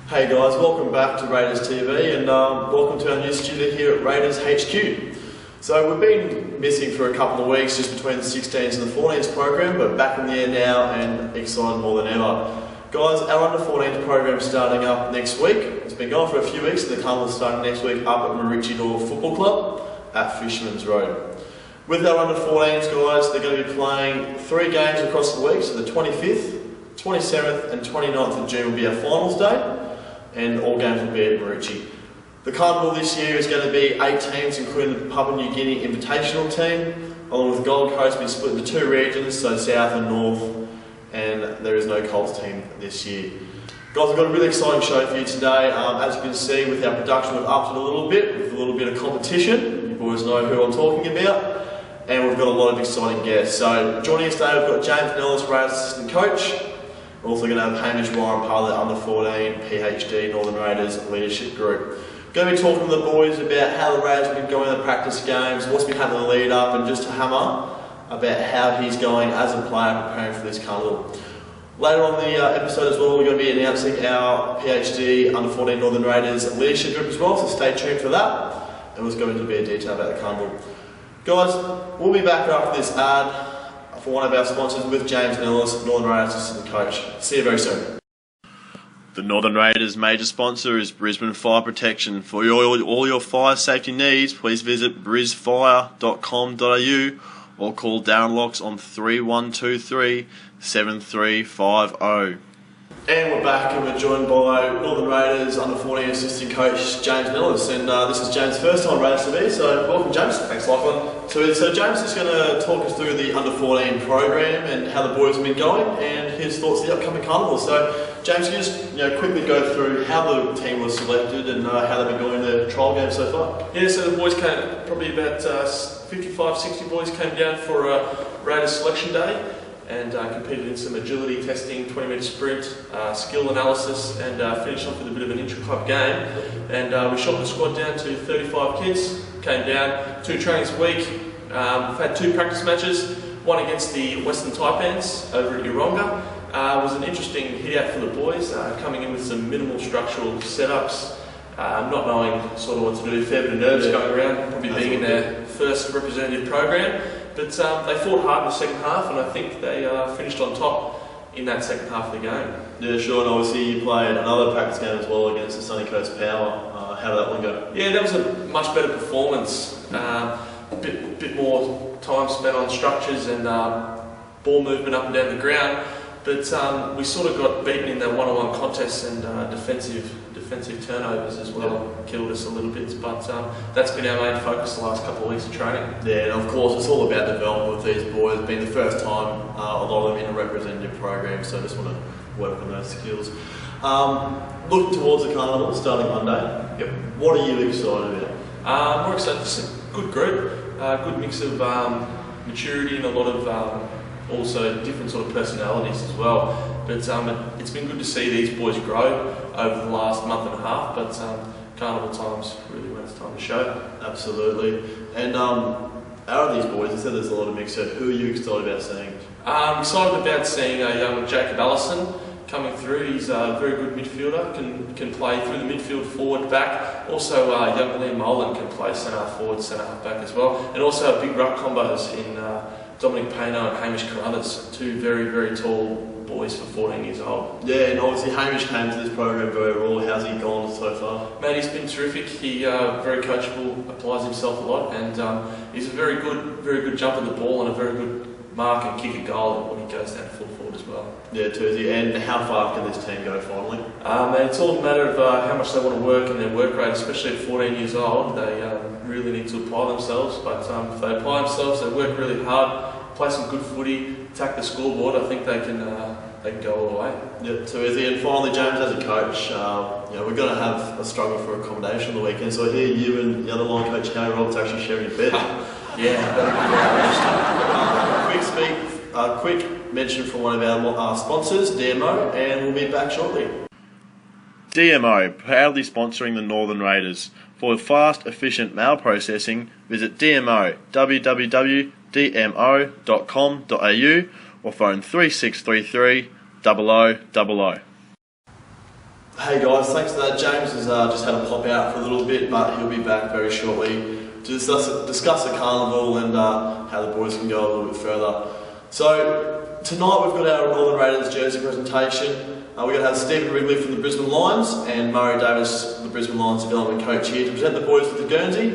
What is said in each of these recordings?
Hey guys, welcome back to Raiders TV and welcome to our new studio here at Raiders HQ. So we've been missing for a couple of weeks just between the 16s and the 14s program, but back in the air now and excited more than ever. Guys, our under 14s program is starting up next week. It's been going for a few weeks and the carnival is starting next week up at Maroochydore Football Club at Fisherman's Road. With our under 14s guys, they're going to be playing 3 games across the week, so the 25th, 27th and 29th of June will be our finals day. And all games will be at Maroochydore. The carnival this year is going to be 8 teams, including the Papua New Guinea Invitational team, along with Gold Coast being split into 2 regions, so South and North, and there is no Colts team this year. Guys, we've got a really exciting show for you today. As you can see, with our production, we've upped it a little bit, with a little bit of competition. You boys know who I'm talking about. And we've got a lot of exciting guests. So joining us today, we've got James Nelis, Raiders assistant coach. We're also going to have Hamish, part of the under 14 PhD Northern Raiders leadership group. Going to be talking to the boys about how the Raiders have been going in the practice games, what's been happening in the lead up, and just to hammer about how he's going as a player preparing for this carnival. Later on in the episode as well, we're going to be announcing our PhD under 14 Northern Raiders leadership group as well, so stay tuned for that. And there's going to be a detail about the carnival. Guys, we'll be back after this ad for one of our sponsors with James Nelis, Northern Raiders assistant coach. See you very soon. The Northern Raiders major sponsor is Brisbane Fire Protection. For all your fire safety needs, please visit brisfire.com.au or call Darren Locks on 3123 7350. And we're back and we're joined by Northern Raiders under 14 assistant coach James Nelis, and this is James' first time Raiders TV, so welcome James. Thanks Lachlan. So James is going to talk us through the under 14 program and how the boys have been going and his thoughts of the upcoming carnival. So James, can you just quickly go through how the team was selected and how they've been going in the trial game so far? Yeah, so the boys came, probably about 55, 60 boys came down for a Raiders selection day and competed in some agility testing, 20-metre sprint, skill analysis, and finished off with a bit of an intra-club game. And we shot the squad down to 35 kids, came down 2 trainings a week. We've had 2 practice matches, one against the Western Taipans over at Yeronga. It was an interesting hit-out for the boys, coming in with some minimal structural setups, not knowing sort of what to do, fair bit of nerves going around, probably being in their first representative program. But they fought hard in the second half, and I think they finished on top in that second half of the game. Yeah, sure, and obviously you played another practice game as well against the Sunny Coast Power. How did that one go? Yeah, that was a much better performance. A bit more time spent on structures and ball movement up and down the ground. But we sort of got beaten in the one-on-one contests and defensive turnovers as well. Killed us a little bit, but that's been our main focus the last couple of weeks of training. Yeah, and of course it's all about development with these boys. It's been the first time a lot of them in a representative program, so I just want to work on those skills. Looking towards the carnival starting Monday. Yep. What are you excited about? We're excited. It's a good group, good mix of maturity and a lot of also different sort of personalities as well. But it's been good to see these boys grow over the last month and a half, but carnival time's really when it's time to show. Absolutely. And out of these boys, you said there's a lot of mix, so who are you excited about seeing? I'm excited about seeing a young Jacob Allison coming through. He's a very good midfielder, can play through the midfield, forward, back. Also young Liam Molan can play centre forward, centre half back as well. And also big ruck combos in Dominic Payno and Hamish Carruthers, 2 very, very tall boys for 14 years old. Yeah, and obviously Hamish came to this program very well. How's he gone so far? Mate, he's been terrific. He very coachable, applies himself a lot, and he's a very good jump at the ball and a very good mark and kick a goal when he goes down full forward as well. Yeah, Tuesday. And how far can this team go finally? Mate, it's all a matter of how much they want to work and their work rate, especially at 14 years old. They really need to apply themselves, but if they apply themselves, they work really hard, play some good footy, attack the scoreboard, I think they can go all the way. Yep, too easy. And finally, James, as a coach, we're going to have a struggle for accommodation on the weekend, so I hear you and the other line coach, Harry Roberts, actually sharing a bed. Quick mention from one of our sponsors, DMO, and we'll be back shortly. DMO, proudly sponsoring the Northern Raiders. For fast, efficient mail processing, visit DMO, www.dmo.com.au or phone 3633 0000. Hey guys, thanks for that. James has just had to pop out for a little bit, but he'll be back very shortly to discuss the carnival and how the boys can go a little bit further. So tonight we've got our Northern Raiders jersey presentation. We're going to have Stephen Wrigley from the Brisbane Lions and Murray Davis, the Brisbane Lions development coach, here to present the boys with the Guernsey,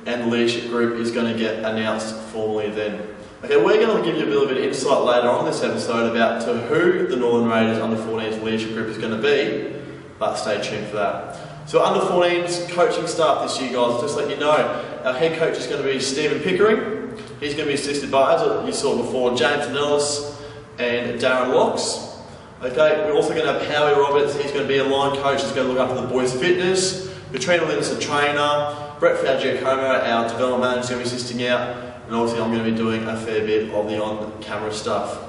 and the leadership group is going to get announced formally then. Okay, we're going to give you a little bit of insight later on in this episode about to who the Northern Raiders under-14s leadership group is going to be, but stay tuned for that. So under-14s coaching staff this year, guys, just let you know, our head coach is going to be Stephen Pickering. He's going to be assisted by, as you saw before, James Nelis and Darren Locks. Okay, we're also going to have Howie Roberts. He's going to be a line coach. He's going to look after the boys' fitness. Katrina Linus, a trainer. Brett Fragiacomo, our development manager, is going to be assisting out. And obviously I'm going to be doing a fair bit of the on-camera stuff.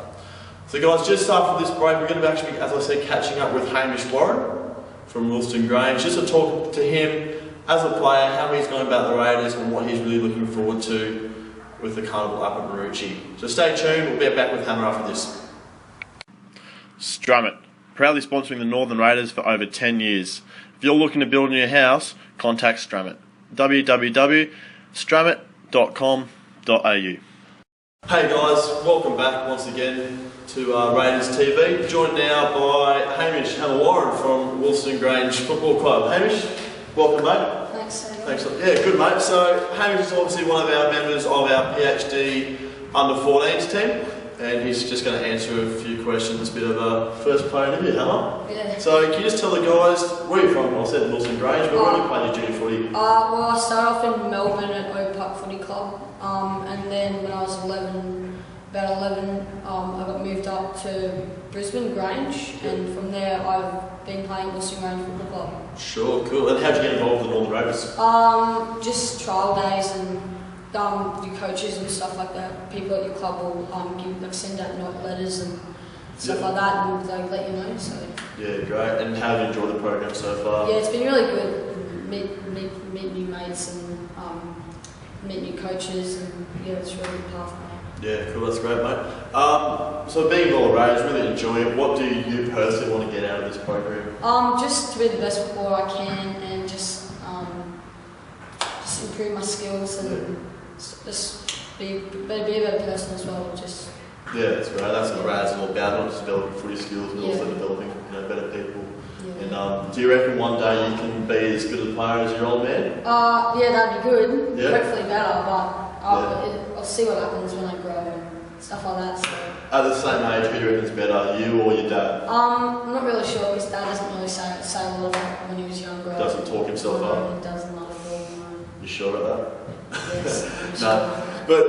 So guys, just after this break, we're going to be actually, as I said, catching up with Hamish from Wilston Grange, just to talk to him as a player, how he's going about the Raiders and what he's really looking forward to with the carnival up at Marucci. So stay tuned, we'll be back with Hammer after this. Strummit, proudly sponsoring the Northern Raiders for over 10 years. If you're looking to build a new house, contact Strummit. www.strummit.com.au. Hey guys, welcome back once again to Raiders TV. Joined now by Hamish from Wilston Grange Football Club. Hamish, welcome mate. Thanks, Sam. Thanks. Yeah, good mate. So Hamish is obviously one of our members of our PhD under-14s team, and he's just going to answer a few questions. A bit of a first player interview, Hammer. Yeah. So can you just tell the guys where you're from? I said Wilston Grange, but where do you play your junior footy? Well, I started off in Melbourne at Oak Park Footy Club, and then when I was about 11, I got moved up to Brisbane Grange, and from there I've been playing Wilston Grange Football Club. Sure, cool. And how'd you get involved with the Northern Raiders? Just trial days and your coaches and stuff like that. People at your club will send out letters and stuff like that, and they'll let you know. So yeah, great. And how have you enjoyed the program so far? yeah, it's been really good. Meet new mates and meet new coaches, and yeah, it's really good path. Yeah, cool, that's great, mate. So being Northern Raiders, really enjoying it. What do you personally want to get out of this program? Just to be the best footballer I can, and just improve my skills and just be a better person as well. Just yeah, that's great. That's what Raiders are all about, not just developing footy skills, but also developing better people. Yeah. And do you reckon one day you can be as good a player as your old man? Yeah, that'd be good. Yeah. Hopefully better, but I'll see what happens when I grow and stuff like that. So. At the same age, who do you reckon's better, you or your dad? I'm not really sure, because Dad doesn't really say a lot of it when he was younger. Doesn't talk himself up? He doesn't like it all. You sure about that? Yes. No. But,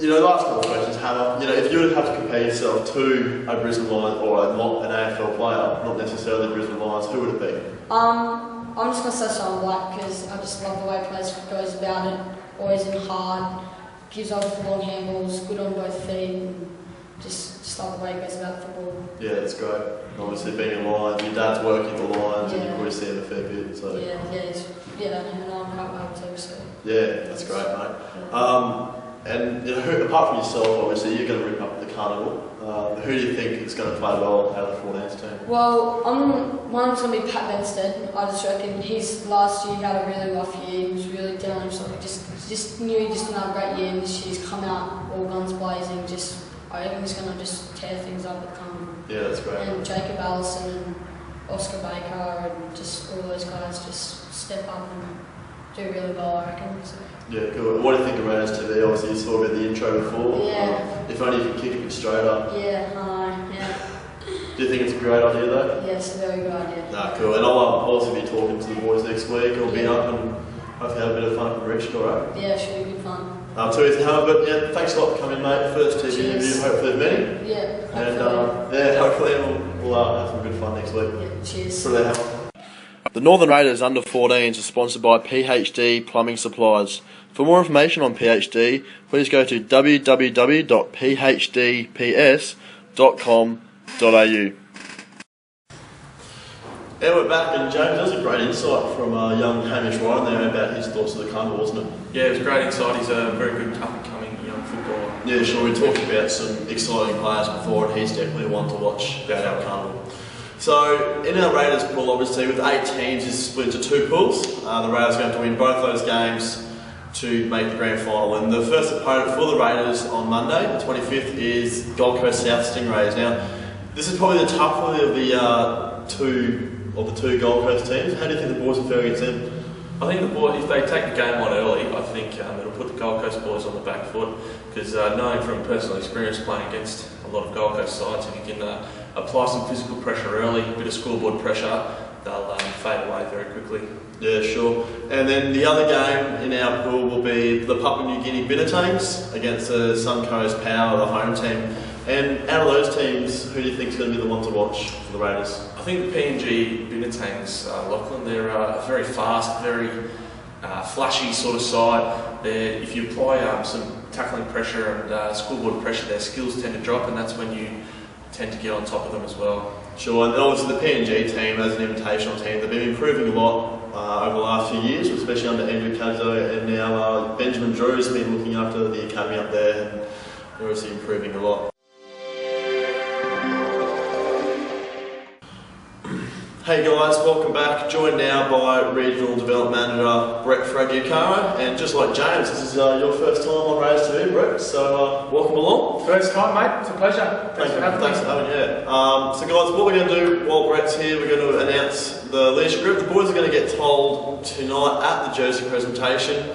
last couple of questions, Hannah. If you would have to compare yourself to a Brisbane Lions or an AFL player, not necessarily Brisbane Lions, who would it be? I'm just going to say Simon Black, because I just love the way he goes about it, always in hard, gives off long handballs, good on both feet, and just love the way he goes about football. Yeah, that's great. Obviously being a Lions, your dad's working for Lions, and you probably see him a fair bit. So. And I'm quite well too, so. Yeah, that's great, mate. And apart from yourself, obviously, you're going to rip up the carnival. Who do you think is going to play well out of the 14s team? Well, one is going to be Pat Benstead. I just reckon last year he had a really rough year. He was really down himself. Just knew he just didn't have a great year, and this year he's come out all guns blazing. I reckon he's going to just tear things up at carnival. Yeah, that's great. And Jacob Allison and Oscar Baker and just all those guys just step up and do really well, I reckon. So. Yeah, cool. What do you think of Raiders TV? Obviously, you saw about the intro before. Yeah. If only you could kick it straight up. Yeah, yeah. Do you think it's a great idea though? Yeah, it's a very good idea. Nah, cool. And I'll also be talking to the boys next week. I'll be up and hopefully have a bit of fun at Richard, alright? Yeah, it should be good fun. Too easy, but yeah, thanks a lot for coming, mate. First TV interview, hopefully of many. Yeah, hopefully. And hopefully we'll have some good fun next week. Yeah, cheers. For the help. The Northern Raiders under-14s are sponsored by PhD Plumbing Supplies. For more information on PhD, please go to www.phdps.com.au. Yeah, we're back, and James, that was a great insight from young Hamish there about his thoughts of the carnival, wasn't it? Yeah, it was a great insight. He's a very good up-and-coming young footballer. Yeah, sure. We talked about some exciting players before, and he's definitely one to watch about our carnival. So So in our Raiders pool, obviously with 8 teams, is split into 2 pools. The Raiders are going to win both those games to make the grand final. And the first opponent for the Raiders on Monday, the 25th, is Gold Coast South Stingrays. Now, this is probably the toughest of the two Gold Coast teams. How do you think the boys will fare against them? I think the boys, if they take the game on early, I think it'll put the Gold Coast boys on the back foot, because knowing from personal experience playing against a lot of Gold Coast sides, if you can apply some physical pressure early, a bit of scoreboard pressure, they'll fade away very quickly. Yeah, sure. And then the other game in our pool will be the Papua New Guinea Binatangs against the Suncoast Power, the home team. And out of those teams, who do you think is going to be the one to watch for the Raiders? I think the PNG Binatangs, Lachlan, they're a very fast, very flashy sort of side. If you apply some tackling pressure and scoreboard pressure, their skills tend to drop, and that's when you tend to get on top of them as well. Sure, and obviously the PNG team as an invitational team, they've been improving a lot over the last few years, especially under Andrew Cadzo, and now Benjamin Drew's been looking after the academy up there, and they're obviously improving a lot. Hey guys, welcome back. Joined now by Regional Development Manager Brett Fragiacomo, and just like James, this is your first time on Raiders TV, Brett, so welcome along. First time, mate. It's a pleasure. Thanks for having me. So guys, what we're going to do while Brett's here, we're going to announce the leadership group. The boys are going to get told tonight at the jersey presentation,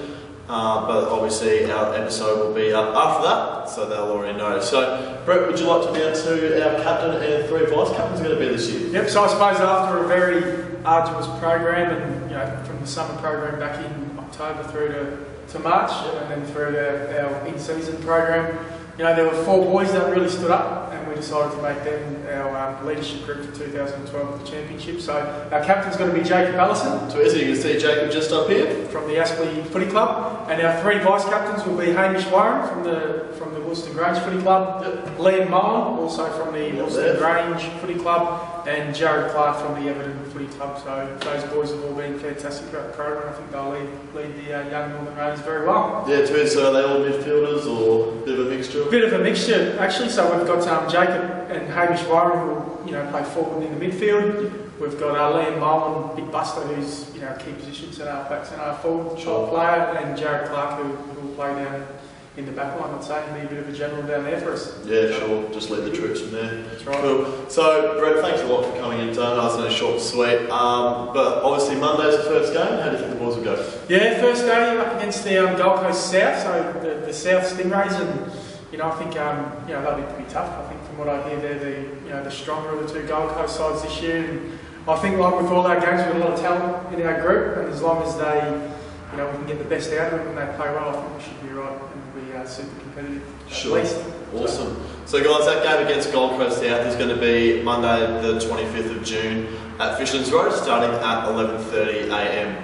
but obviously our episode will be up after that, so they'll already know. So, Brett, would you like to announce who our captain and 3 vice captains are going to be this year? Yep, so I suppose after a very arduous program, and from the summer program back in October through to March, and then through our in-season program, there were 4 boys that really stood up, and we decided to make them our leadership group for 2012 at the championship. So our captain's going to be Jacob Allison. So as you can see, Jacob just up here from the Aspley Footy Club, and our 3 vice captains will be Hamish Warren from the Wilston Grange Footy Club, Liam Mullen also from the Wilston Grange Footy Club, and Jared Clark from the Everton Footy Club. So those boys have all been fantastic throughout the program. I think they'll lead the young Northern Raiders very well. Yeah, too. So are they all midfielders or a bit of a mixture? Bit of a mixture, actually. So we've got Jacob and Hamish Warren who will, play forward in the midfield. We've got Liam Mullen, big buster, who's key positions at our backs and our forward player, and Jared Clark who will play down in the back line, I'd say, and be a bit of a general down there for us. Yeah, sure. Just lead the troops from there. That's right. Cool. So, Brett, thanks a lot for coming in today. I know it's short and sweet. But obviously Monday's the first game. How do you think the boys will go? Yeah, first game up against the Gold Coast South, so the South Stingrays, and I think they'll be pretty tough. I think from what I hear, they're the stronger of the 2 Gold Coast sides this year. And I think, like with all our games, we've got a lot of talent in our group, and as long as we can get the best out of them and they play well, I think we should be right and be super competitive. Sure. At least. Awesome. So guys, that game against Gold Coast South is going to be Monday the 25th of June at Fisherlands Road, starting at 11:30 a.m.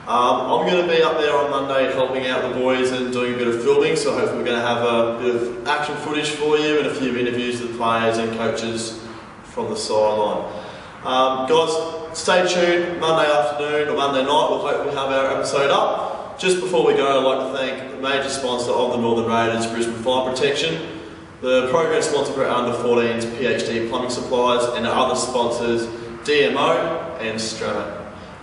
I'm going to be up there on Monday helping out the boys and doing a bit of filming, so hopefully we're going to have a bit of action footage for you and a few interviews with players and coaches from the sideline. Guys, stay tuned. Monday afternoon or Monday night, we'll hopefully have our episode up. Just before we go, I'd like to thank the major sponsor of the Northern Raiders, Brisbane Fire Protection, the program sponsor for our under-14s, PhD Plumbing Supplies, and our other sponsors, DMO and Stramit.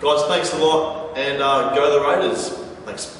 Guys, thanks a lot, and go the Raiders. Thanks.